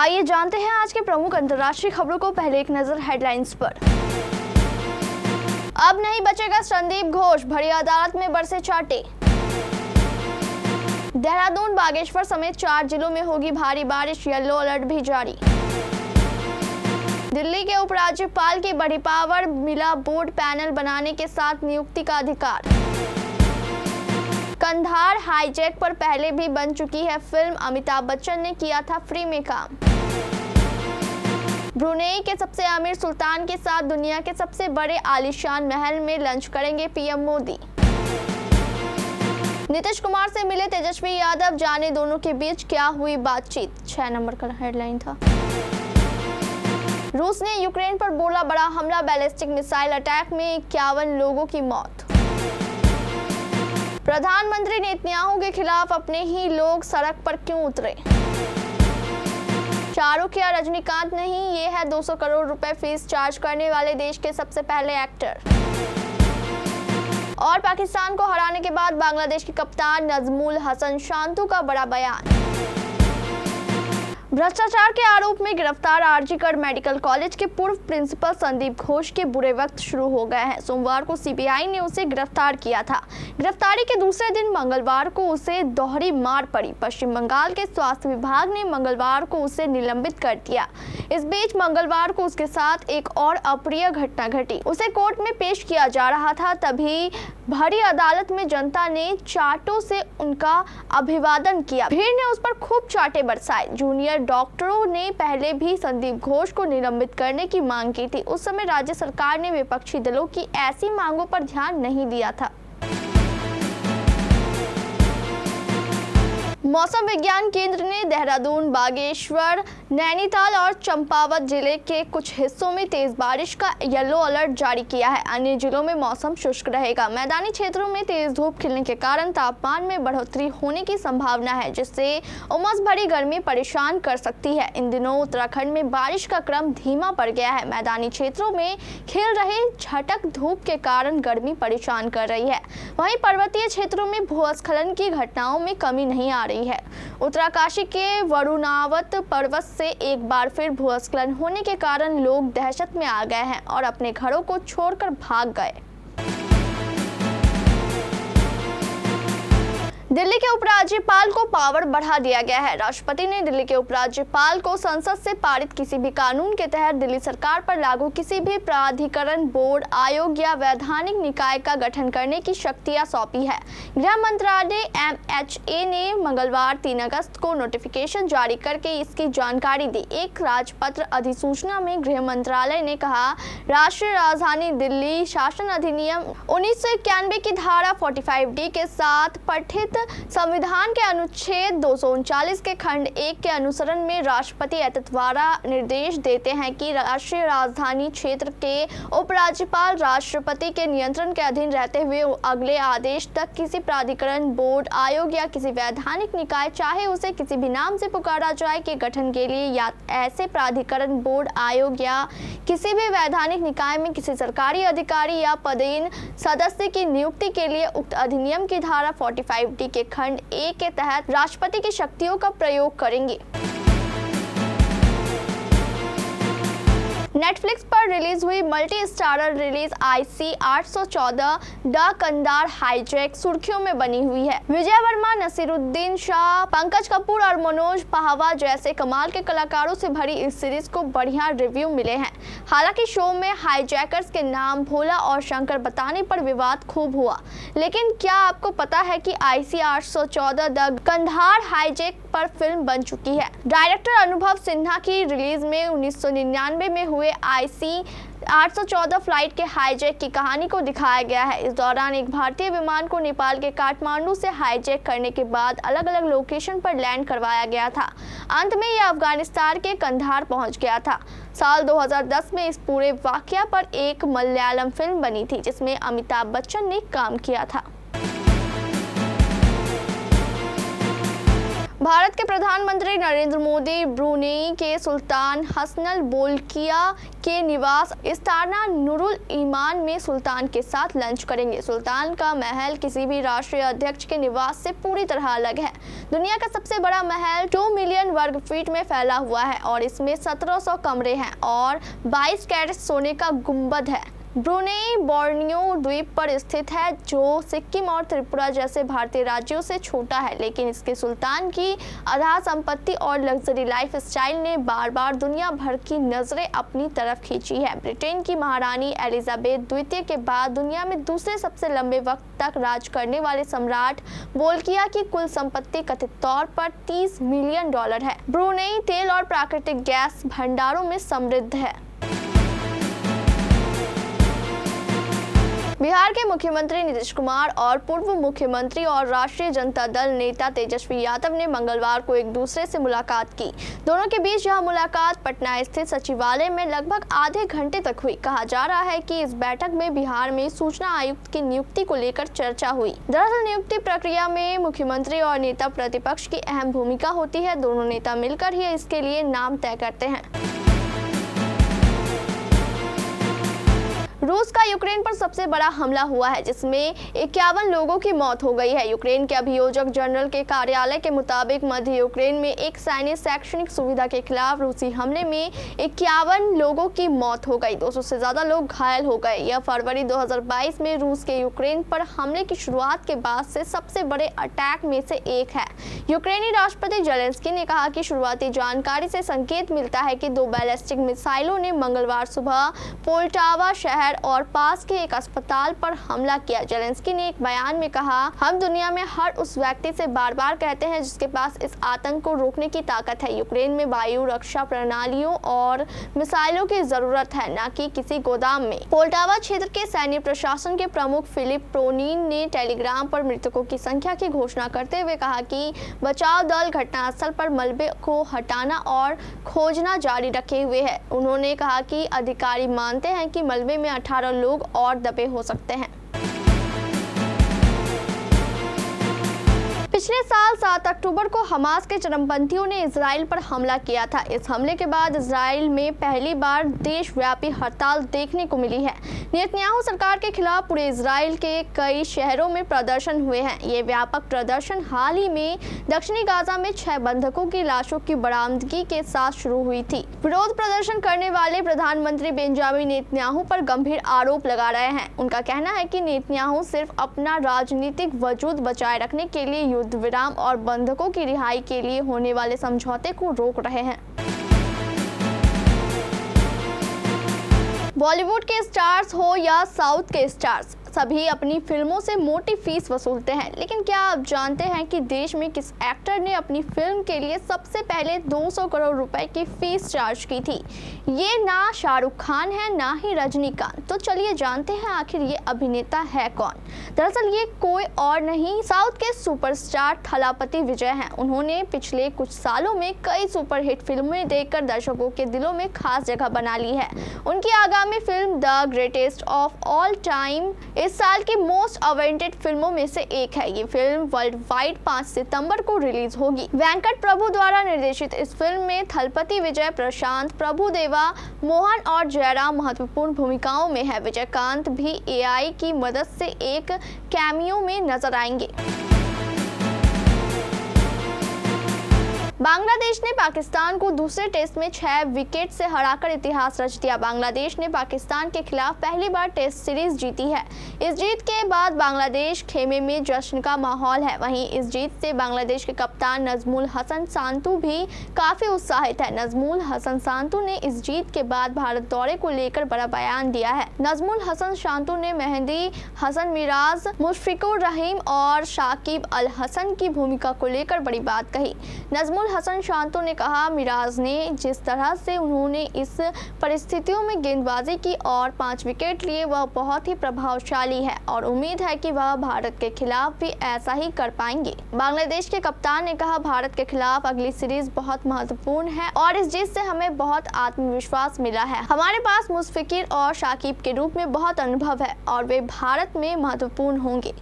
आइए जानते हैं आज के प्रमुख अंतर्राष्ट्रीय खबरों को। पहले एक नजर हेडलाइंस पर। अब नहीं बचेगा संदीप घोष, भरी अदालत में बरसे चाटे। देहरादून, बागेश्वर समेत 4 जिलों में होगी भारी बारिश, येलो अलर्ट भी जारी। दिल्ली के उपराज्यपाल की बड़ी पावर, मिला बोर्ड पैनल बनाने के साथ नियुक्ति का अधिकार। कंधार हाईजैक पर पहले भी बन चुकी है फिल्म, अमिताभ बच्चन ने किया था फ्री में काम। ब्रुनेई के सबसे अमीर सुल्तान के साथ दुनिया के सबसे बड़े आलीशान महल में लंच करेंगे पीएम मोदी। नीतीश कुमार से मिले तेजस्वी यादव, जाने दोनों के बीच क्या हुई बातचीत। 6 नंबर का हेडलाइन था। रूस ने यूक्रेन पर बोला बड़ा हमला, बैलिस्टिक मिसाइल अटैक में 51 लोगों की मौत। प्रधानमंत्री नेतन्याहू के खिलाफ अपने ही लोग सड़क पर क्यों उतरे। शाहरुख या रजनीकांत नहीं, ये है 200 करोड़ रुपए फीस चार्ज करने वाले देश के सबसे पहले एक्टर। और पाकिस्तान को हराने के बाद बांग्लादेश के कप्तान नजमुल हसन शांतु का बड़ा बयान। भ्रष्टाचार के आरोप में गिरफ्तार आरजीकर मेडिकल कॉलेज के पूर्व प्रिंसिपल संदीप घोष के बुरे वक्त शुरू हो गए हैं। सोमवार को सीबीआई ने उसे गिरफ्तार किया था। गिरफ्तारी के दूसरे दिन मंगलवार को उसे दोहरी मार पड़ी। पश्चिम बंगाल के स्वास्थ्य विभाग ने मंगलवार को उसे निलंबित कर दिया। इस बीच मंगलवार को उसके साथ एक और अप्रिय घटना घटी। उसे कोर्ट में पेश किया जा रहा था, तभी भरी अदालत में जनता ने चाटों से उनका अभिवादन किया। भीड़ ने उस पर खूब चाटे बरसाए। जूनियर डॉक्टरों ने पहले भी संदीप घोष को निलंबित करने की मांग की थी। उस समय राज्य सरकार ने विपक्षी दलों की ऐसी मांगों पर ध्यान नहीं दिया था। मौसम विज्ञान केंद्र ने देहरादून, बागेश्वर, नैनीताल और चंपावत जिले के कुछ हिस्सों में तेज बारिश का येलो अलर्ट जारी किया है। अन्य जिलों में मौसम शुष्क रहेगा। मैदानी क्षेत्रों में तेज धूप खिलने के कारण तापमान में बढ़ोतरी होने की संभावना है, जिससे उमस भरी गर्मी परेशान कर सकती है। इन दिनों उत्तराखंड में बारिश का क्रम धीमा पड़ गया है। मैदानी क्षेत्रों में खिल रहे झटक धूप के कारण गर्मी परेशान कर रही है। वहीं पर्वतीय क्षेत्रों में भूस्खलन की घटनाओं में कमी नहीं आ रही है। उत्तरकाशी के वरुणावत पर्वत से एक बार फिर भूस्खलन होने के कारण लोग दहशत में आ गए हैं और अपने घरों को छोड़कर भाग गए। दिल्ली के उपराज्यपाल को पावर बढ़ा दिया गया है। राष्ट्रपति ने दिल्ली के उपराज्यपाल को संसद से पारित किसी भी कानून के तहत दिल्ली सरकार पर लागू किसी भी प्राधिकरण, बोर्ड, आयोग या वैधानिक निकाय का गठन करने की शक्तियां सौंपी है। गृह मंत्रालय MHA ने मंगलवार 3 अगस्त को नोटिफिकेशन जारी करके इसकी जानकारी दी। एक राजपत्र अधिसूचना में गृह मंत्रालय ने कहा, राष्ट्रीय राजधानी दिल्ली शासन अधिनियम 1991 की धारा 45D के साथ पठित संविधान के अनुच्छेद 239 के खंड 1 के अनुसरण में राष्ट्रपति एतद्वारा निर्देश देते हैं कि राष्ट्रीय राजधानी क्षेत्र के उपराज्यपाल राष्ट्रपति के नियंत्रण के अधीन रहते हुए अगले आदेश तक किसी प्राधिकरण, बोर्ड, आयोग या किसी वैधानिक निकाय, चाहे उसे किसी भी नाम से पुकारा जाए, के गठन के लिए या ऐसे प्राधिकरण, बोर्ड, आयोग या किसी भी वैधानिक निकाय में किसी सरकारी अधिकारी या पदेन सदस्य की नियुक्ति के लिए उक्त अधिनियम की धारा 45D के खंड 1 के तहत राष्ट्रपति की शक्तियों का प्रयोग करेंगे। नेटफ्लिक्स पर रिलीज हुई multi starrer release IC 814 the Kandahar hijack सुर्खियों में बनी हुई है। विजय वर्मा, नसीरुद्दीन शाह, पंकज कपूर और मनोज पाहवा जैसे कमाल के कलाकारों से भरी इस सीरीज को बढ़िया रिव्यू मिले हैं। हालांकि शो में हाईजैकर्स के नाम भोला और शंकर बताने पर विवाद खूब हुआ, लेकिन क्या आपको पता है कि IC 814 द कंधार हाईजैक पर फिल्म बन चुकी है। डायरेक्टर अनुभव सिन्हा की रिलीज में 1999 में हुए IC 814 फ्लाइट के हाईजैक की कहानी को दिखाया गया है। इस दौरान एक भारतीय विमान को नेपाल के काठमांडू से हाईजैक करने के बाद अलग अलग लोकेशन पर लैंड करवाया गया था। अंत में यह अफगानिस्तान के कंधार पहुंच गया था। साल 2010 में इस पूरे वाकया पर एक मलयालम फिल्म बनी थी, जिसमें अमिताभ बच्चन ने काम किया था। भारत के प्रधानमंत्री नरेंद्र मोदी ब्रुनेई के सुल्तान हसनल बोल्किया के निवास इस्ताना नुरुल ईमान में सुल्तान के साथ लंच करेंगे। सुल्तान का महल किसी भी राष्ट्रीय अध्यक्ष के निवास से पूरी तरह अलग है। दुनिया का सबसे बड़ा महल 2 मिलियन वर्ग फीट में फैला हुआ है और इसमें 1700 कमरे हैं और 22 कैरेट सोने का गुंबद है। ब्रुनेई बोर्नियो द्वीप पर स्थित है जो सिक्किम और त्रिपुरा जैसे भारतीय राज्यों से छोटा है, लेकिन इसके सुल्तान की अथाह संपत्ति और लग्जरी लाइफ स्टाइल ने बार बार दुनिया भर की नजरें अपनी तरफ खींची है। ब्रिटेन की महारानी एलिजाबेथ द्वितीय के बाद दुनिया में दूसरे सबसे लंबे वक्त तक राज करने वाले सम्राट बोल्किया की कुल संपत्ति कथित तौर पर $30 मिलियन है। ब्रुनेई तेल और प्राकृतिक गैस भंडारों में समृद्ध है। बिहार के मुख्यमंत्री नीतीश कुमार और पूर्व मुख्यमंत्री और राष्ट्रीय जनता दल नेता तेजस्वी यादव ने मंगलवार को एक दूसरे से मुलाकात की। दोनों के बीच यह मुलाकात पटना स्थित सचिवालय में लगभग आधे घंटे तक हुई। कहा जा रहा है कि इस बैठक में बिहार में सूचना आयुक्त की नियुक्ति को लेकर चर्चा हुई। दरअसल नियुक्ति प्रक्रिया में मुख्यमंत्री और नेता प्रतिपक्ष की अहम भूमिका होती है। दोनों नेता मिलकर ही इसके लिए नाम तय करते हैं। रूस का यूक्रेन पर सबसे बड़ा हमला हुआ है जिसमें 51 लोगों की मौत हो गई है। यूक्रेन के अभियोजक जनरल के कार्यालय के मुताबिक मध्य यूक्रेन में एक सैन्य शैक्षणिक सुविधा के खिलाफ रूसी हमले में 51 लोगों की मौत हो गई। 200 से ज्यादा लोग घायल हो गए। यह फरवरी 2022 में रूस के यूक्रेन पर हमले की शुरुआत के बाद से सबसे बड़े अटैक में से एक है। यूक्रेनी राष्ट्रपति जेलेंस्की ने कहा कि शुरुआती जानकारी से संकेत मिलता है कि 2 बैलिस्टिक मिसाइलों ने मंगलवार सुबह पोल्टावा शहर और पास के एक अस्पताल पर हमला किया। जेलेंस्की ने एक बयान में कहा, हम दुनिया में हर उस व्यक्ति से बार बार कहते हैं जिसके पास इस आतंक को रोकने की ताकत है। यूक्रेन में वायु रक्षा प्रणालियों और मिसाइलों की जरूरत है, न कि किसी गोदाम में। पोल्टावा क्षेत्र के सैन्य प्रशासन के प्रमुख फिलिप प्रोनिन ने टेलीग्राम पर मृतकों की संख्या की घोषणा करते हुए कहा कि बचाव दल घटनास्थल पर मलबे को हटाना और खोजना जारी रखे हुए है। उन्होंने कहा कि अधिकारी मानते हैं कि मलबे में 18 लोग और दबे हो सकते हैं। पिछले साल 7 अक्टूबर को हमास के चरमपंथियों ने इजराइल पर हमला किया था। इस हमले के बाद इजराइल में पहली बार देशव्यापी हड़ताल देखने को मिली है। नेतन्याहू सरकार के खिलाफ पूरे इजराइल के कई शहरों में प्रदर्शन हुए हैं। ये व्यापक प्रदर्शन हाल ही में दक्षिणी गाजा में 6 बंधकों की लाशों की बरामदगी के साथ शुरू हुई थी। विरोध प्रदर्शन करने वाले प्रधानमंत्री बेंजामिन नेतन्याहू पर गंभीर आरोप लगा रहे हैं। उनका कहना है कि नेतन्याहू सिर्फ अपना राजनीतिक वजूद बचाए रखने के लिए युद्ध विराम और बंधकों की रिहाई के लिए होने वाले समझौते को रोक रहे हैं। बॉलीवुड के स्टार्स हो या साउथ के स्टार्स, सभी अपनी फिल्मों से मोटी फीस वसूलते हैं। लेकिन क्या आप जानते हैं कि देश में किस एक्टर ने अपनी फिल्म के लिए सबसे पहले 200 करोड़ रुपए की फीस चार्ज की थी? ये ना शाहरुख खान है ना ही रजनीकांत। तो चलिए जानते हैं आखिर ये अभिनेता है कौन। दरअसल ये कोई और नहीं, साउथ के सुपरस्टार थलापति विजय हैं। उन्होंने पिछले कुछ सालों में कई सुपरहिट फिल्में देकर दर्शकों के दिलों में खास जगह बना ली है। उनकी आगामी film the greatest of all time इस साल की मोस्ट अवेंटेड फिल्मों में से एक है। ये फिल्म वर्ल्ड वाइड 5 सितंबर को रिलीज होगी। वेंकट प्रभु द्वारा निर्देशित इस फिल्म में थलपति विजय, प्रशांत, प्रभुदेवा, मोहन और जयराम महत्वपूर्ण भूमिकाओं में है। विजयकांत भी AI की मदद से एक कैमियो में नजर आएंगे। बांग्लादेश ने पाकिस्तान को दूसरे टेस्ट में 6 विकेट से हराकर इतिहास रच दिया। बांग्लादेश ने पाकिस्तान के खिलाफ पहली बार टेस्ट सीरीज जीती है। इस जीत के बाद बांग्लादेश खेमे में जश्न का माहौल है। वहीं इस जीत से बांग्लादेश के कप्तान नजमुल हसन सांतु भी काफी उत्साहित है। नजमुल हसन सांतु ने इस जीत के बाद भारत दौरे को लेकर बड़ा बयान दिया है। नजमुल हसन सांतु ने मेहंदी हसन, मिराज, मुशफिकुर रहीम और शाकिब अल हसन की भूमिका को लेकर बड़ी बात कही। नजमुल हसन शांतो ने कहा, मिराज ने जिस तरह से उन्होंने इस परिस्थितियों में गेंदबाजी की और 5 विकेट लिए वह बहुत ही प्रभावशाली है और उम्मीद है कि वह भारत के खिलाफ भी ऐसा ही कर पाएंगे। बांग्लादेश के कप्तान ने कहा, भारत के खिलाफ अगली सीरीज बहुत महत्वपूर्ण है और इस जीत से हमें बहुत आत्मविश्वास मिला है। हमारे पास मुशफिकुर और शाकिब के रूप में बहुत अनुभव है और वे भारत में महत्वपूर्ण होंगे।